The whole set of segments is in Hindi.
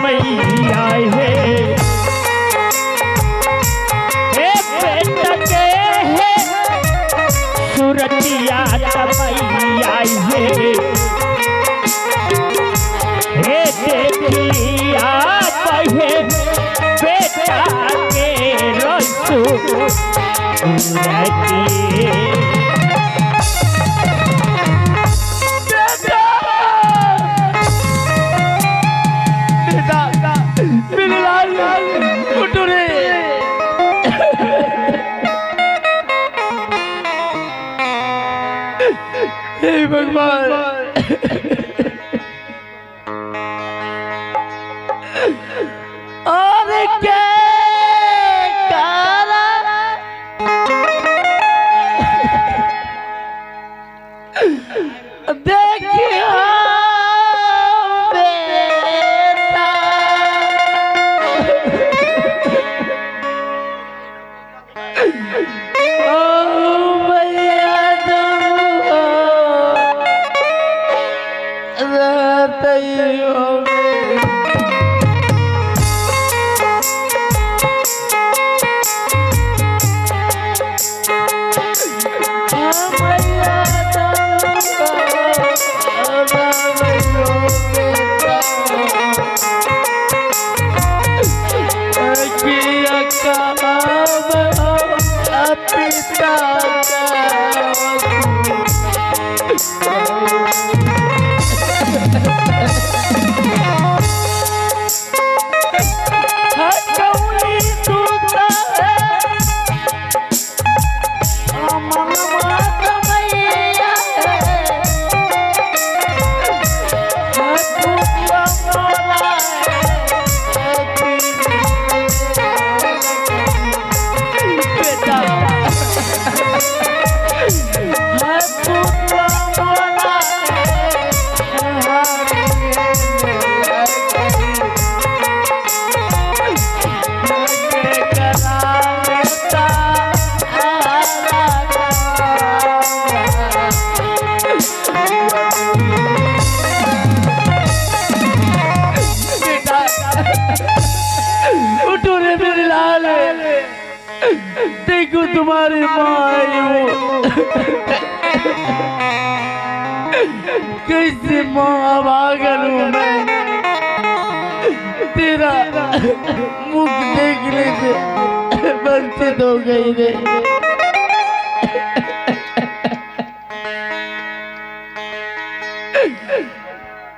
मैया है बेटा के है सुरतिया मैया है देख लिया कहे बेटा के रसू भगवान और क्या देखियो बेटा देखो तुम्हारी माँ कैसे माँ भागल हूँ मैं तेरा मुख देखने से वंचित हो गई रे।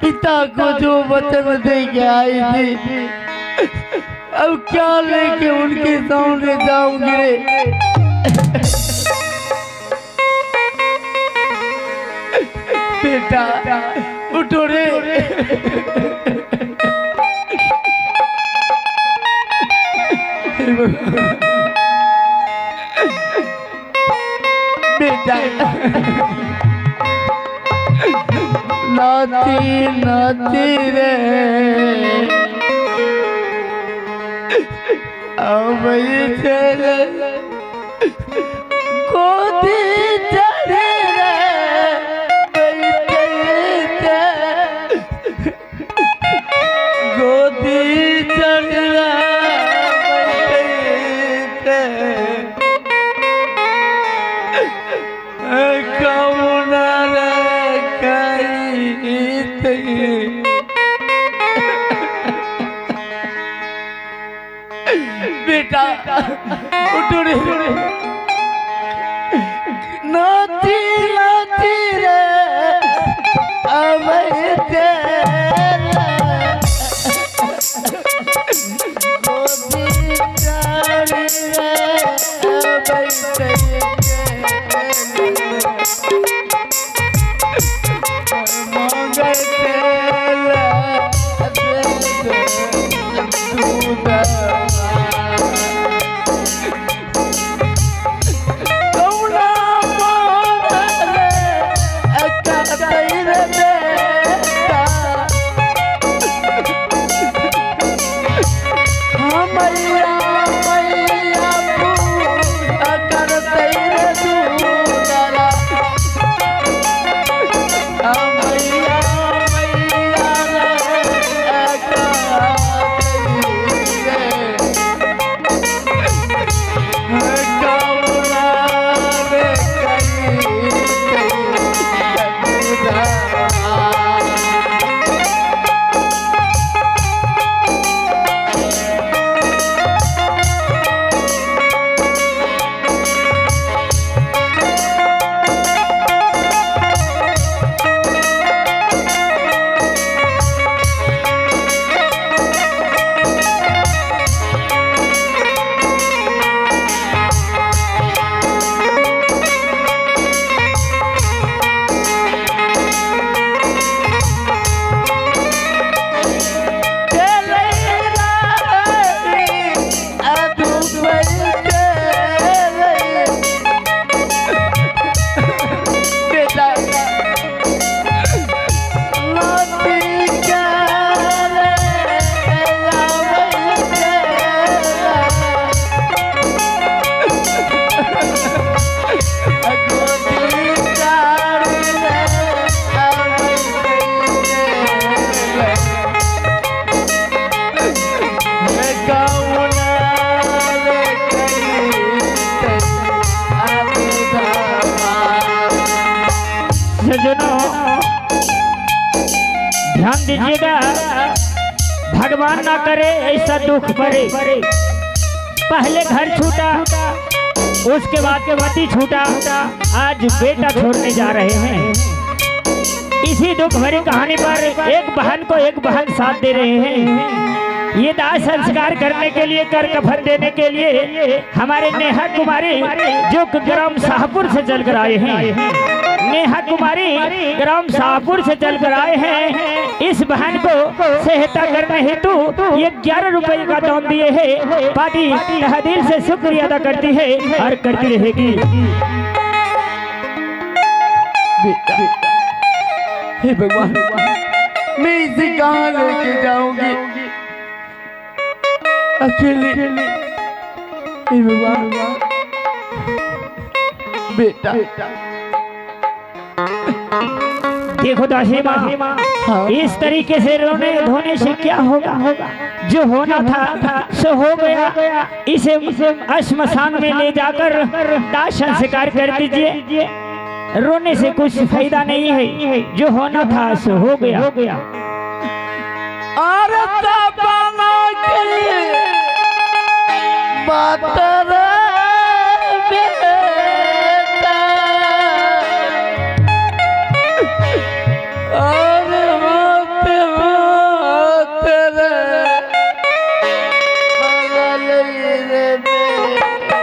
पिता को जो वचन दे के आई थी अब क्या लेके उनके सामने जाऊंगी रे। बेटा उठो रे। बेटा नाती नाती रे अब चले गोदी चढ़े गोदी चढ़ बेटा उठो रे। नाची नाची रे अब मैया मैया कर सज्जनों ध्यान दीजिएगा, भगवान ना करे ऐसा दुख पड़े। पहले घर छूटा, उसके बाद के पति छूटा, आज बेटा छोड़ने जा रहे हैं। इसी दुख भरी कहानी पर एक बहन को एक बहन साथ दे रहे हैं। ये दाह संस्कार करने के लिए, कर कफन देने के लिए हमारे नेहा कुमारी जो ग्राम शाहपुर से चलकर आए हैं। नेहा कुमारी ग्राम शाहपुर से चलकर आए हैं। इस बहन को सहायता करने हेतु ये 11 रुपए का दान दिए है। पार्टी तहे दिल से शुक्रिया अदा करती है और करती रहेगी। हे भगवान, मैं इसे कहाँ लेके जाऊंगी अकेले? हे भगवान, बेटा देखो दासी माँ, इस तरीके से रोने धोने से क्या होगा? जो होना था सो हो गया। इसे श्मशान में ले जाकर दाह संस्कार कर दीजिए। रोने से कुछ फायदा नहीं है, जो होना था सो हो गया। और बना के बात रे बेटा, और होते होते रे बदल रे बेटा।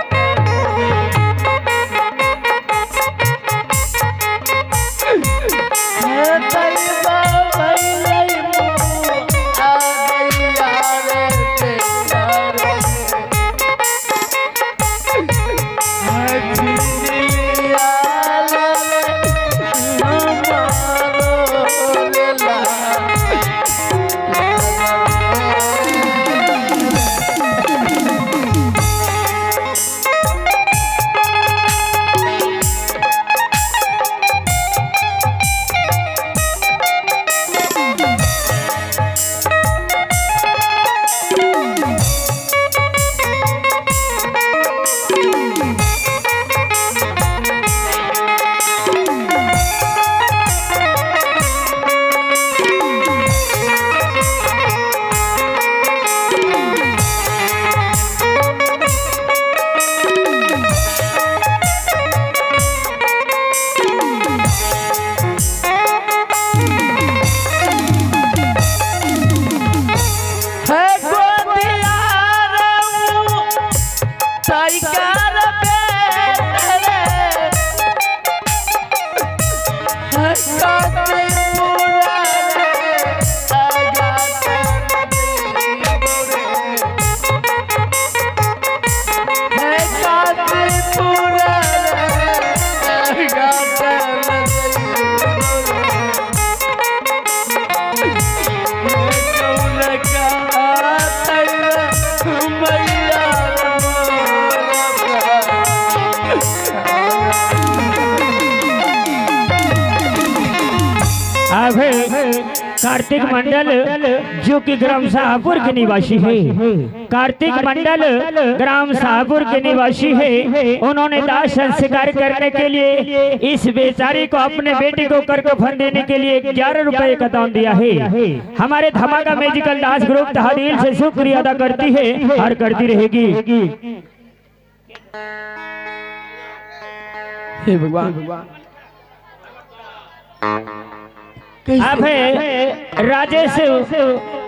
कार्तिक मंडल जो कि ग्राम शाहपुर के निवासी है। कार्तिक मंडल ग्राम शाहपुर के निवासी है। उन्होंने दाह संस्कार करने के लिए इस बेचारी को, अपने बेटे को कर कफन देने के लिए 11 रुपए का दान दिया है। हमारे धमाका म्यूजिकल डांस ग्रुप तहे दिल से शुक्रिया अदा करती है और करती रहेगी। हे भगवान, अब है राजेश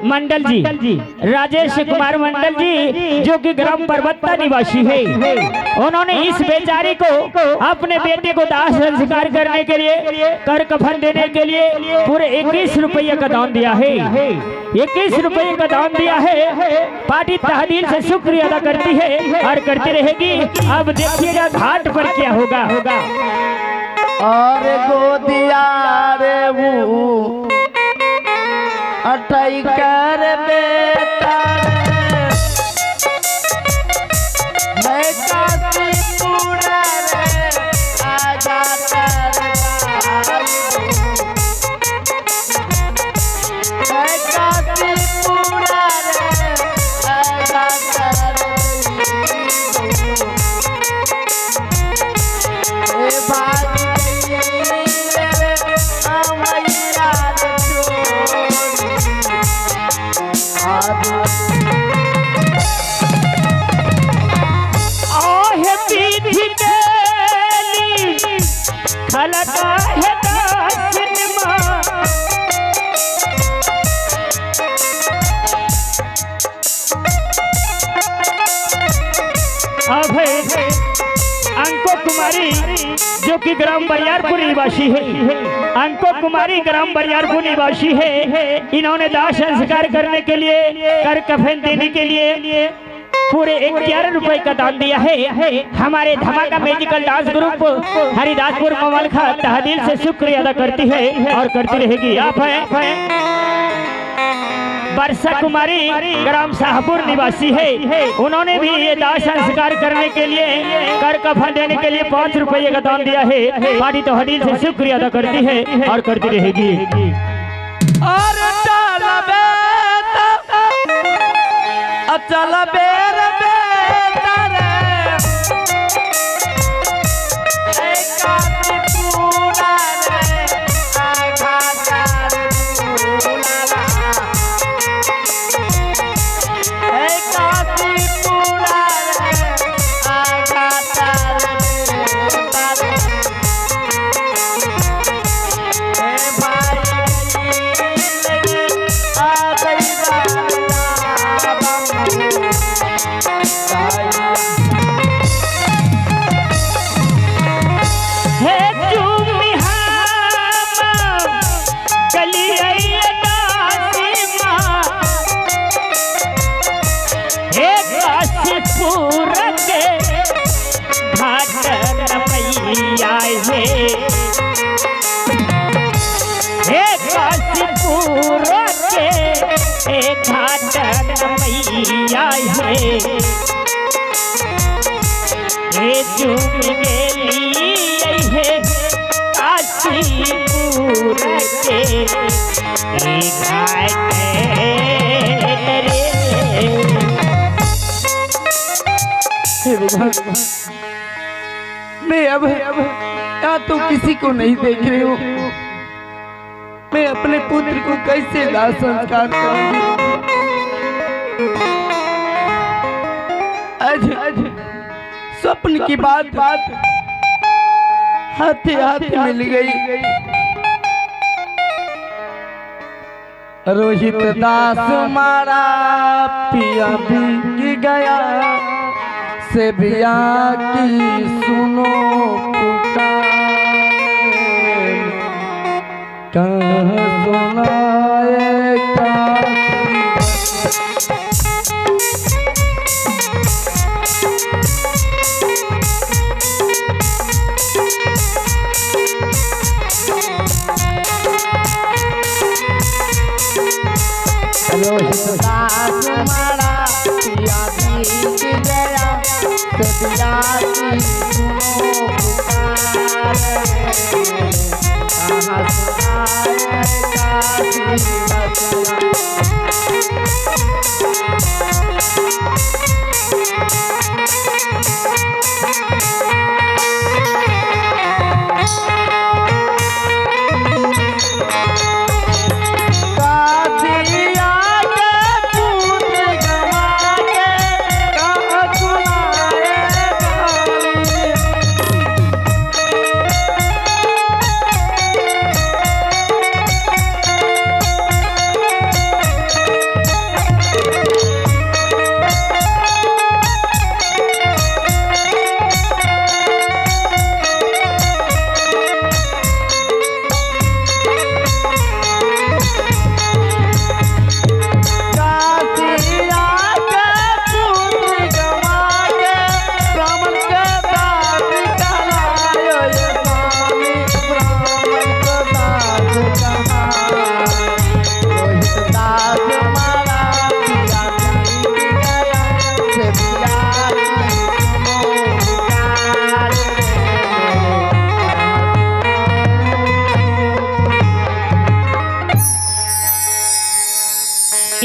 मंडल जी, राजेश कुमार मंडल जी जो कि ग्राम पर्वता निवासी है। उन्होंने इस बेचारी को, अपने बेटे को दाह संस्कार करने के लिए, कर कफन देने के लिए पूरे 21 रुपये का दान दिया है। 21 रुपये का दान दिया है। पार्टी तहे दिल से शुक्रिया अदा करती है और करती रहेगी। अब देखिएगा घाट पर क्या होगा। और गोदिया रे वो अटाई कर बेटा, मैं काशी पूरा रे आजा मैं काशी पूरा रे आजा भाई खलका है दासिनमा अब है अंको कुमारी जो कि ग्राम बरियारपुर निवासी है। अंको कुमारी ग्राम बरियारपुर निवासी है। इन्होंने दाह संस्कार करने के लिए कर कफन देने के लिए पूरे 11 रुपए का दान दिया है। हमारे धमाका म्यूजिकल डांस ग्रुप हरिदासपुर ममलखा तहदील से शुक्रिया अदा करती है और करती रहेगी। आप है वर्षा कुमारी ग्राम शाहपुर निवासी है। उन्होंने भी ये दाह संस्कार करने के लिए कर कफन देने के लिए 5 रुपये का दान दिया है। पार्टी तो हडील से शुक्रिया अदा करती है और करती रहेगी। चल बेर बेटा रे काशी पूरा रे आघा चार पूरा काशी पूरा रे आघा चार मैया है चूम गेली है काशीपुर के घाट मैं अब यहाँ तो किसी को नहीं देख रही हूँ। मैं अपने पुत्र को कैसे दाह संस्कार करूंगी। आज स्वप्न की बात हाथे हाथ मिल गई। रोहित दास मारा पिया भी गया से बिया की सुनो पुकार कहाँ सुनाए रोहित दास मारा पिया बीत गया सदिया की सुनो पुकार कहाँ सुनाए काशी बसना।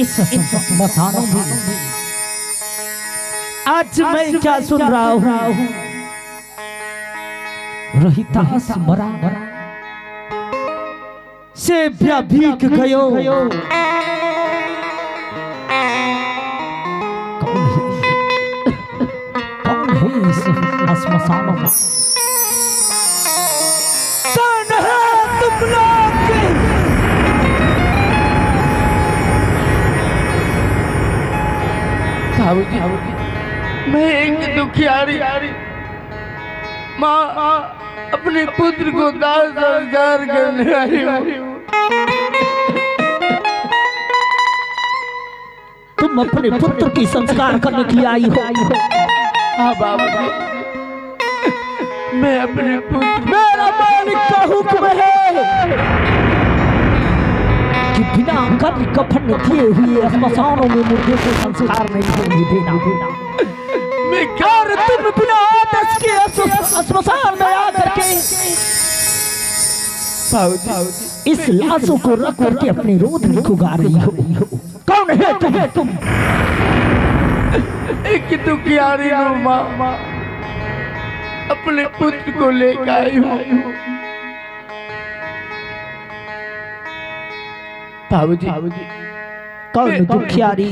इस मसानों में आज मैं क्या सुन रहा हूँ। रोहितास मरा से भीख गयो। कौन है इस मसानों में। बाबूजी मैं एक दुखियारी माँ अपने पुत्र को दाह संस्कार करने आई हूँ। तुम अपने पुत्र की संस्कार करने के लिए आई हो? हाँ बाबूजी मैं अपने पुत्र, मेरा मालिक का हुक्म है कि बिना कब्र कफन किए हुए श्मशानों में मुर्दे को संस्कार नहीं होने देना। मैं और तुम बिना आदेश के श्मशान में आकर के इस लाशों को रख करके अपने रोध में खुगा रही हो। कौन है तुम? एक दुखियारी माँ अपने पुत्र को लेकर आई हूँ। बाबूजी कौन दुखियारी?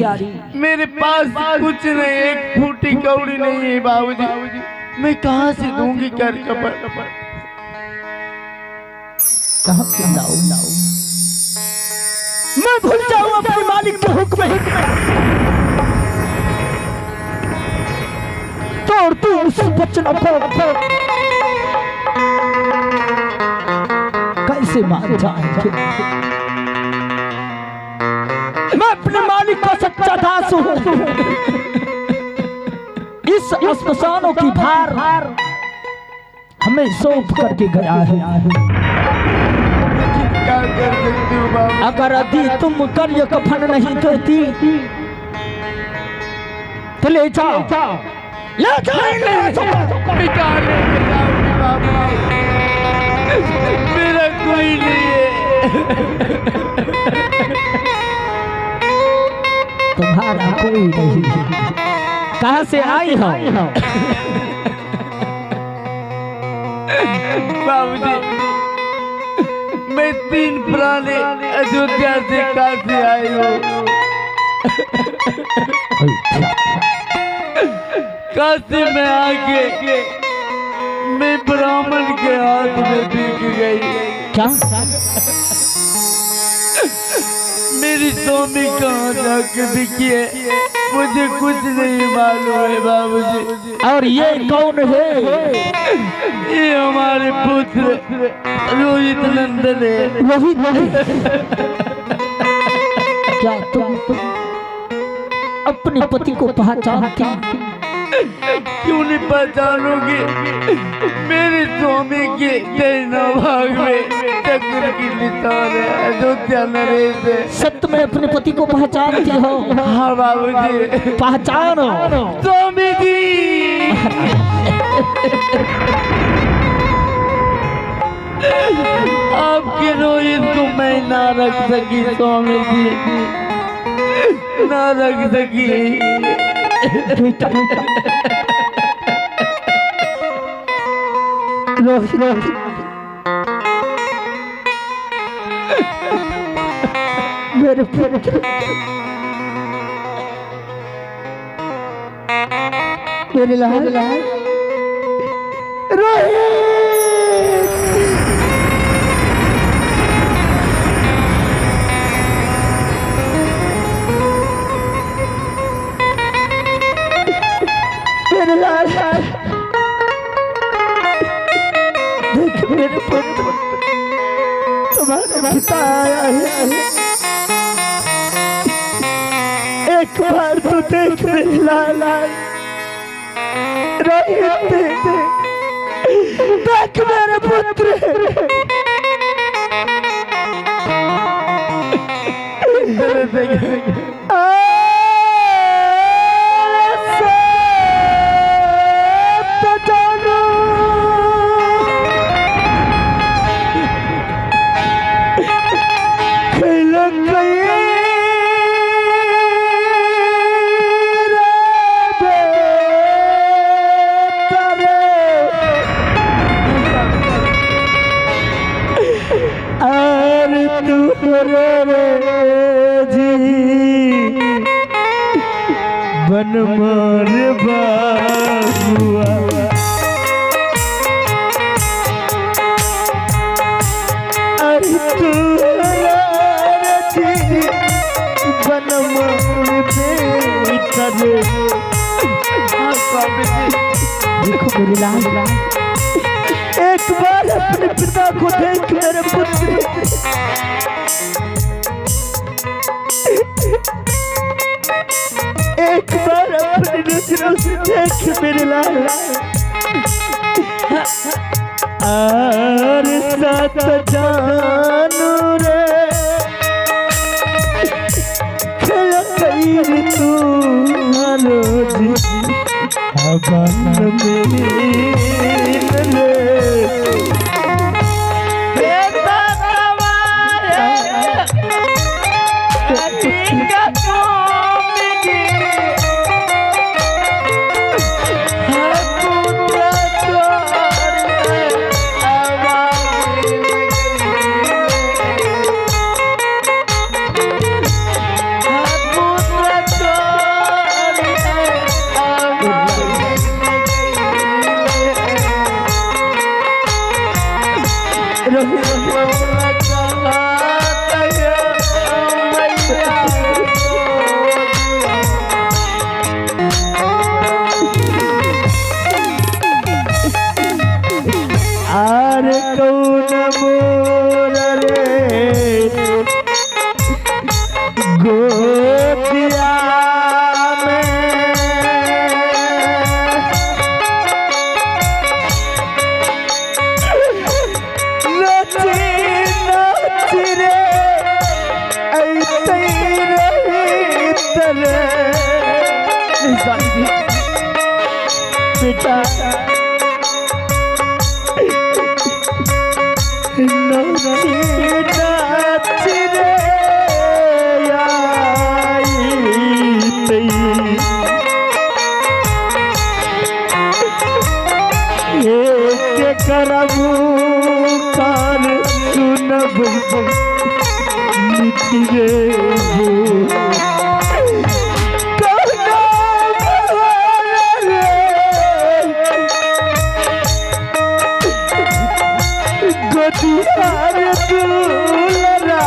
मेरे पास कुछ नहीं, एक फूटी कौड़ी नहीं है बाबूजी। मैं कहाँ से दूंगी कर कपड़? कहाँ से लाऊं? मैं भूल जाऊं अपने मालिक के हुक्म तोड़ तू उस बचन को कैसे मान जाएंगे? मैं अपने मालिक का सच्चा दास हूँ। इस श्मशानों की भार हमें सौंप करके गया है। क्या कर सकती हूँ बाबू? अगर यदि तुम कल कफन नहीं देती तो ले जाओ, ले जाओ। मेरा कोई नहीं है। तुम्हारा कोई नहीं। कहाँ से आई हो? बाबूजी मैं 3 पुराने अयोध्या से काशी आई हूँ। काशी में आके मैं ब्राह्मण के हाथ में बिक गई। क्या? मेरी स्वामी कहाँ जाके बिकी है मुझे कुछ नहीं मालूम है बाबूजी। और ये कौन है? ये हमारे पुत्र रोहित नंदन है। रोहित? क्या तुम अपने पति को पहचानती? क्यों नहीं पहचानोगे? मेरे स्वामी के दैना भाग में चक्र की निशान है, अयोध्या नरेश है। सत्य में अपने पति को पहचानती हो? हाँ बाबूजी पहचानो। स्वामी जी आपके रोहित को मैं ना रख सकी स्वामी जी, ना रख सकी। रोहित मेरे पुत्र, मेरे लाल रोहित। मेरे लाल देख मेरे पुत्र, तुम्हारा पिता आया है। एक बार तो देख मेरे लाल रोहित, देख मेरे पुत्र। रे हाँ स्वामी जी, देखो मेरे लाल, एक बार अपने पिता को देख मेरे पुत्र, एक बार अपनी नजरों से देख मेरे लाल। और सत जानू रे खया कईर तू रोज हवन में बेटा तुम्हारे का स्वामी जी, आर कौन मोर रे गोदिया में नची नची रे ऐसे रही तरे बेटा नची नची रे आई एक करबू कान सुनब मिठी रे गोदिया रे दुलरा